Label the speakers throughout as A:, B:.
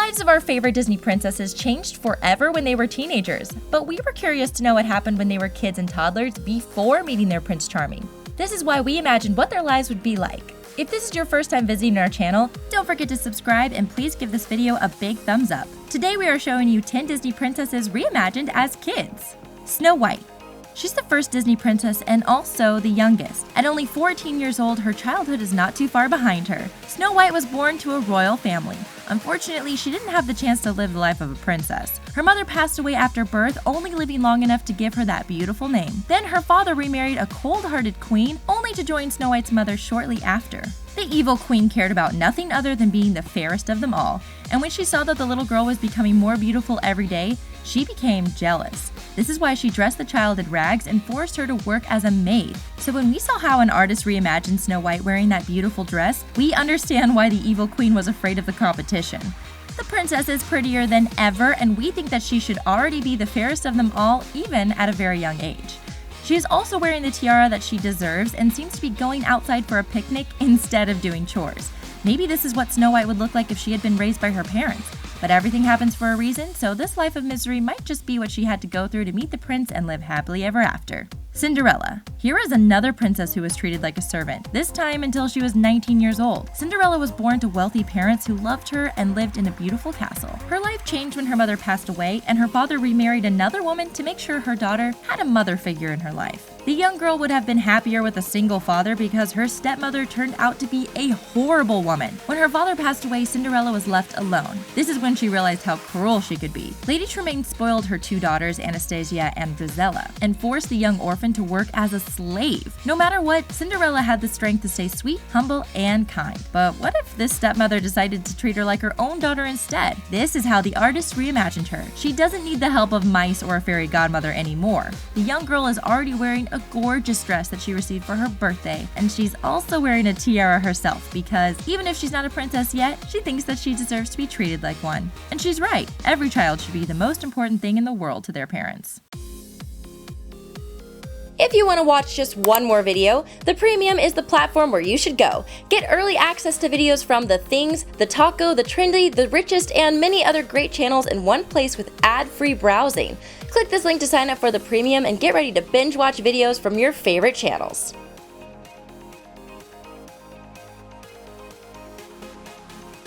A: lives of our favorite Disney princesses changed forever when they were teenagers, but we were curious to know what happened when they were kids and toddlers before meeting their Prince Charming. This is why we imagined what their lives would be like. If this is your first time visiting our channel, don't forget to subscribe and please give this video a big thumbs up. Today we are showing you 10 Disney princesses reimagined as kids. Snow White. She's the first Disney princess and also the youngest. At only 14 years old, her childhood is not too far behind her. Snow White was born to a royal family. Unfortunately, she didn't have the chance to live the life of a princess. Her mother passed away after birth, only living long enough to give her that beautiful name. Then her father remarried a cold-hearted queen, only to join Snow White's mother shortly after. The evil queen cared about nothing other than being the fairest of them all, and when she saw that the little girl was becoming more beautiful every day, she became jealous. This is why she dressed the child in rags and forced her to work as a maid. So when we saw how an artist reimagined Snow White wearing that beautiful dress, we understand why the evil queen was afraid of the competition. The princess is prettier than ever, and we think that she should already be the fairest of them all, even at a very young age. She is also wearing the tiara that she deserves and seems to be going outside for a picnic instead of doing chores. Maybe this is what Snow White would look like if she had been raised by her parents. But everything happens for a reason, so this life of misery might just be what she had to go through to meet the prince and live happily ever after. Cinderella. Here is another princess who was treated like a servant, this time until she was 19 years old. Cinderella was born to wealthy parents who loved her and lived in a beautiful castle. Her life changed when her mother passed away, and her father remarried another woman to make sure her daughter had a mother figure in her life. The young girl would have been happier with a single father because her stepmother turned out to be a horrible woman. When her father passed away, Cinderella was left alone. This is when she realized how cruel she could be. Lady Tremaine spoiled her two daughters, Anastasia and Drizella, and forced the young orphan to work as a slave. No matter what, Cinderella had the strength to stay sweet, humble, and kind. But what if this stepmother decided to treat her like her own daughter instead? This is how the artist reimagined her. She doesn't need the help of mice or a fairy godmother anymore. The young girl is already wearing a gorgeous dress that she received for her birthday, and she's also wearing a tiara herself because even if she's not a princess yet, she thinks that she deserves to be treated like one. And she's right. Every child should be the most important thing in the world to their parents.
B: If you want to watch just one more video, the Premium is the platform where you should go. Get early access to videos from The Things, The Taco, The Trendy, The Richest, and many other great channels in one place with ad-free browsing. Click this link to sign up for the Premium and get ready to binge watch videos from your favorite channels.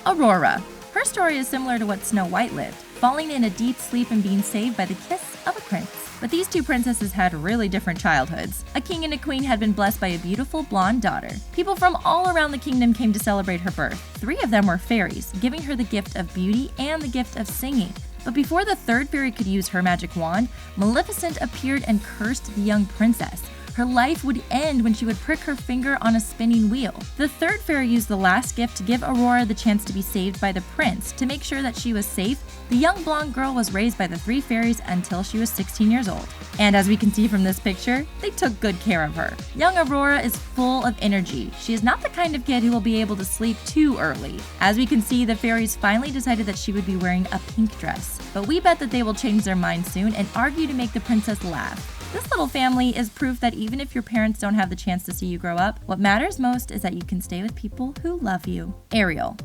A: Aurora. Her story is similar to what Snow White lived, falling in a deep sleep and being saved by the kiss of a prince. But these two princesses had really different childhoods. A king and a queen had been blessed by a beautiful blonde daughter. People from all around the kingdom came to celebrate her birth. 3 of them were fairies, giving her the gift of beauty and the gift of singing. But before the third fairy could use her magic wand, Maleficent appeared and cursed the young princess. Her life would end when she would prick her finger on a spinning wheel. The third fairy used the last gift to give Aurora the chance to be saved by the prince. To make sure that she was safe, the young blonde girl was raised by the 3 fairies until she was 16 years old. And as we can see from this picture, they took good care of her. Young Aurora is full of energy. She is not the kind of kid who will be able to sleep too early. As we can see, the fairies finally decided that she would be wearing a pink dress. But we bet that they will change their minds soon and argue to make the princess laugh. This little family is proof that even if your parents don't have the chance to see you grow up, what matters most is that you can stay with people who love you. Ariel.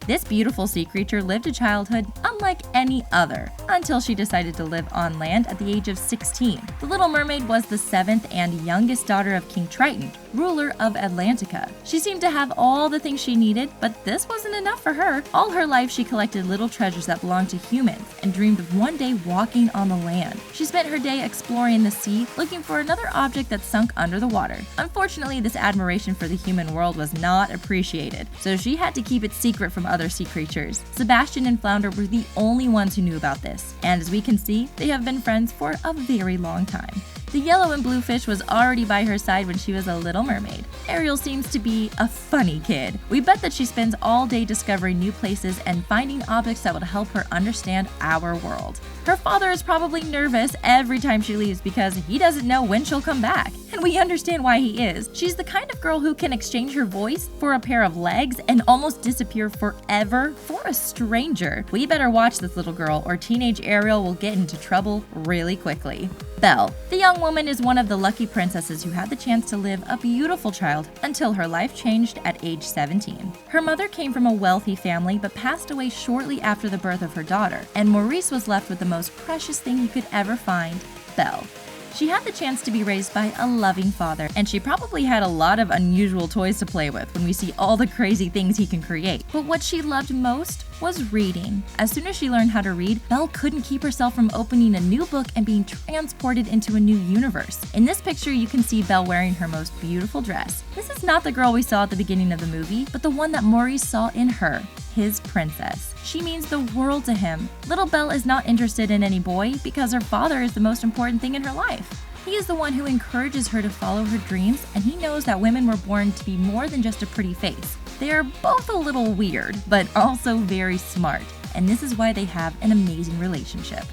A: This beautiful sea creature lived a childhood unlike any other, until she decided to live on land at the age of 16. The Little Mermaid was the 7th and youngest daughter of King Triton, ruler of Atlantica. She seemed to have all the things she needed, but this wasn't enough for her. All her life she collected little treasures that belonged to humans and dreamed of one day walking on the land. She spent her day exploring the sea, looking for another object that sunk under the water. Unfortunately, this admiration for the human world was not appreciated, so she had to keep it secret from other sea creatures. Sebastian and Flounder were the only ones who knew about this, and as we can see, they have been friends for a very long time. The yellow and blue fish was already by her side when she was a little mermaid. Ariel seems to be a funny kid. We bet that she spends all day discovering new places and finding objects that would help her understand our world. Her father is probably nervous every time she leaves because he doesn't know when she'll come back, and we understand why he is. She's the kind of girl who can exchange her voice for a pair of legs and almost disappear forever for a stranger. We better watch this little girl or teenage Ariel will get into trouble really quickly. Belle. The young woman is one of the lucky princesses who had the chance to live a beautiful child until her life changed at age 17. Her mother came from a wealthy family but passed away shortly after the birth of her daughter, and Maurice was left with the most precious thing he could ever find, Belle. She had the chance to be raised by a loving father, and she probably had a lot of unusual toys to play with when we see all the crazy things he can create. But what she loved most was reading. As soon as she learned how to read, Belle couldn't keep herself from opening a new book and being transported into a new universe. In this picture, you can see Belle wearing her most beautiful dress. This is not the girl we saw at the beginning of the movie, but the one that Maurice saw in her, his princess. She means the world to him. Little Belle is not interested in any boy because her father is the most important thing in her life. He is the one who encourages her to follow her dreams, and he knows that women were born to be more than just a pretty face. They are both a little weird, but also very smart, and this is why they have an amazing relationship.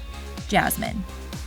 A: Jasmine.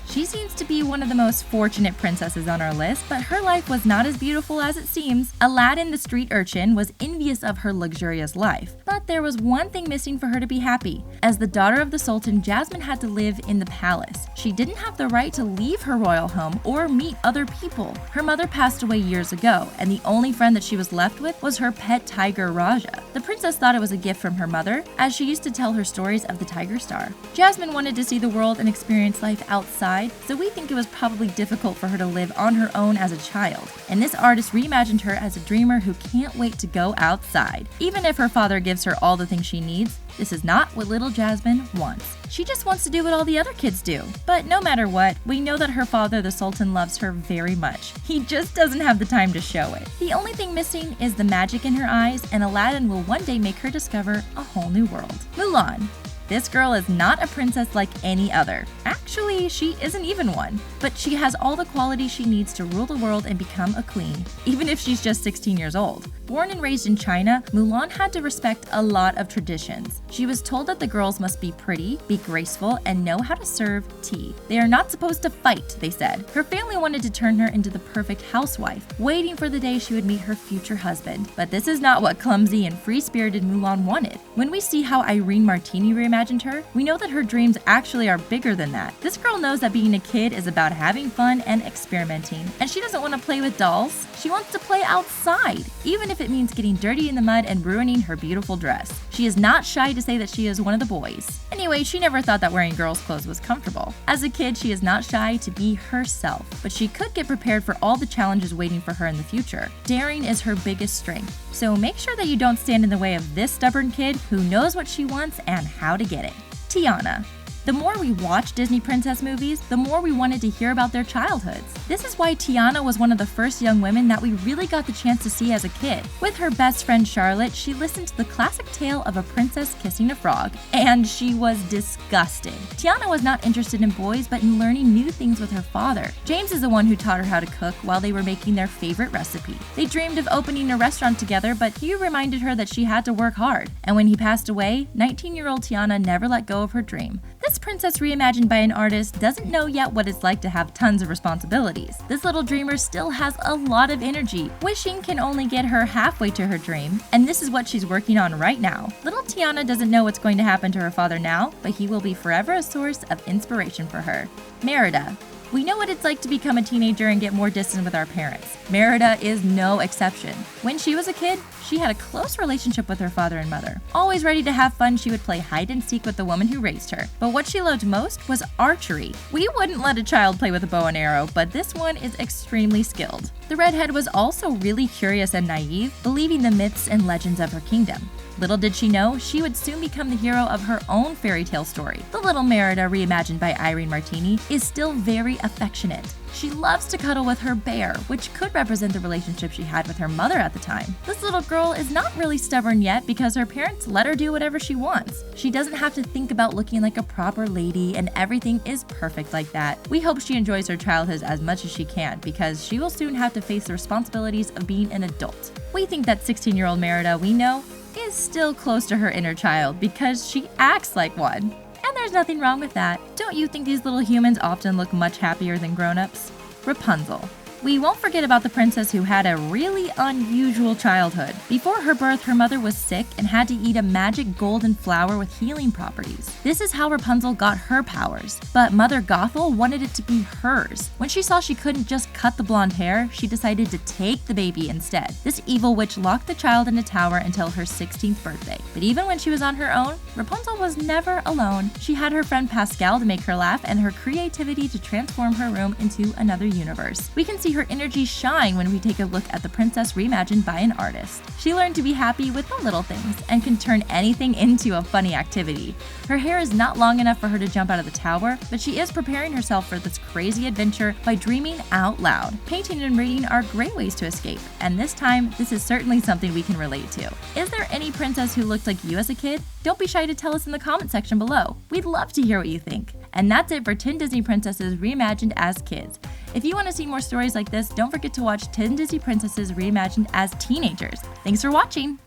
A: She seems to be one of the most fortunate princesses on our list, but her life was not as beautiful as it seems. Aladdin the street urchin was envious of her luxurious life, but there was one thing missing for her to be happy. As the daughter of the Sultan, Jasmine had to live in the palace. She didn't have the right to leave her royal home or meet other people. Her mother passed away years ago, and the only friend that she was left with was her pet tiger Raja. The princess thought it was a gift from her mother, as she used to tell her stories of the tiger star. Jasmine wanted to see the world and experience life outside, so we think it was probably difficult for her to live on her own as a child. And this artist reimagined her as a dreamer who can't wait to go outside. Even if her father gives her all the things she needs, this is not what little Jasmine wants. She just wants to do what all the other kids do. But no matter what, we know that her father, the Sultan, loves her very much. He just doesn't have the time to show it. The only thing missing is the magic in her eyes, and Aladdin will one day make her discover a whole new world. Mulan. This girl is not a princess like any other. Actually, she isn't even one. But she has all the qualities she needs to rule the world and become a queen, even if she's just 16 years old. Born and raised in China, Mulan had to respect a lot of traditions. She was told that the girls must be pretty, be graceful, and know how to serve tea. They are not supposed to fight, they said. Her family wanted to turn her into the perfect housewife, waiting for the day she would meet her future husband. But this is not what clumsy and free-spirited Mulan wanted. When we see how Irene Martini reimagined her, we know that her dreams actually are bigger than that. This girl knows that being a kid is about having fun and experimenting, and she doesn't want to play with dolls. She wants to play outside, even if it means getting dirty in the mud and ruining her beautiful dress. She is not shy to say that she is one of the boys. Anyway, she never thought that wearing girls' clothes was comfortable. As a kid, she is not shy to be herself, but she could get prepared for all the challenges waiting for her in the future. Daring is her biggest strength, so make sure that you don't stand in the way of this stubborn kid who knows what she wants and how to get it. Tiana. The more we watch Disney princess movies, the more we wanted to hear about their childhoods. This is why Tiana was one of the first young women that we really got the chance to see as a kid. With her best friend Charlotte, she listened to the classic tale of a princess kissing a frog, and she was disgusted. Tiana was not interested in boys, but in learning new things with her father. James is the one who taught her how to cook while they were making their favorite recipe. They dreamed of opening a restaurant together, but Hugh reminded her that she had to work hard. And when he passed away, 19-year-old Tiana never let go of her dream. This princess reimagined by an artist doesn't know yet what it's like to have tons of responsibilities. This little dreamer still has a lot of energy. Wishing can only get her halfway to her dream, and this is what she's working on right now. Little Tiana doesn't know what's going to happen to her father now, but he will be forever a source of inspiration for her. Merida. We know what it's like to become a teenager and get more distant with our parents. Merida is no exception. When she was a kid, she had a close relationship with her father and mother. Always ready to have fun, she would play hide and seek with the woman who raised her. But what she loved most was archery. We wouldn't let a child play with a bow and arrow, but this one is extremely skilled. The redhead was also really curious and naive, believing the myths and legends of her kingdom. Little did she know, she would soon become the hero of her own fairy tale story. The little Merida, reimagined by Irene Martini, is still very affectionate. She loves to cuddle with her bear, which could represent the relationship she had with her mother at the time. This little girl is not really stubborn yet because her parents let her do whatever she wants. She doesn't have to think about looking like a proper lady, and everything is perfect like that. We hope she enjoys her childhood as much as she can because she will soon have to face the responsibilities of being an adult. We think that 16-year-old Merida we know is still close to her inner child because she acts like one. And there's nothing wrong with that. Don't you think these little humans often look much happier than grown-ups? Rapunzel. We won't forget about the princess who had a really unusual childhood. Before her birth, her mother was sick and had to eat a magic golden flower with healing properties. This is how Rapunzel got her powers, but Mother Gothel wanted it to be hers. When she saw she couldn't just cut the blonde hair, she decided to take the baby instead. This evil witch locked the child in a tower until her 16th birthday. But even when she was on her own, Rapunzel was never alone. She had her friend Pascal to make her laugh and her creativity to transform her room into another universe. We can see her energy shine when we take a look at the princess reimagined by an artist. She learned to be happy with the little things and can turn anything into a funny activity. Her hair is not long enough for her to jump out of the tower, but she is preparing herself for this crazy adventure by dreaming out loud. Painting and reading are great ways to escape, and this time, this is certainly something we can relate to. Is there any princess who looked like you as a kid? Don't be shy to tell us in the comment section below. We'd love to hear what you think. And that's it for 10 Disney princesses reimagined as kids. If you want to see more stories like this, don't forget to watch 10 Disney princesses reimagined as teenagers. Thanks for watching!